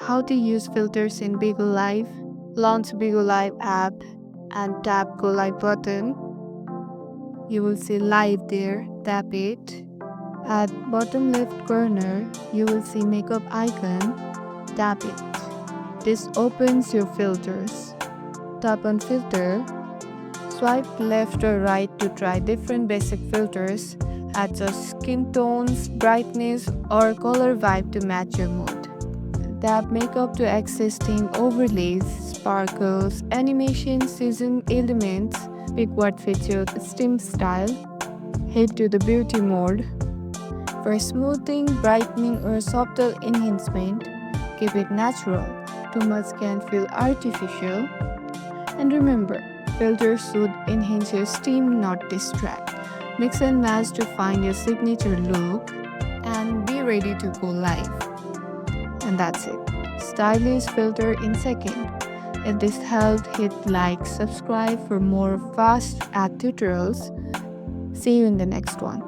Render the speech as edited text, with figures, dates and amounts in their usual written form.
how to use filters in Bigo Live. Launch Bigo Live app and tap Go Live button. You will see live there. Tap it. At bottom left corner, you will see makeup icon. Tap it. This opens your filters. Tap on filter. Swipe left or right to try different basic filters. Adjust skin tones, brightness, or color vibe to match your mood. Tap makeup to access theme overlays, sparkles, animation, season elements. Pick what fits your steam style. Head to the beauty mode. For smoothing, brightening, or subtle enhancement, keep it natural. Too much can feel artificial. And remember, filters should enhance your steam, not distract. Mix and match to find your signature look and be ready to go live. And that's it. Stylish filter in second. If this helped, hit like, subscribe for more fast ad tutorials. See you in the next one.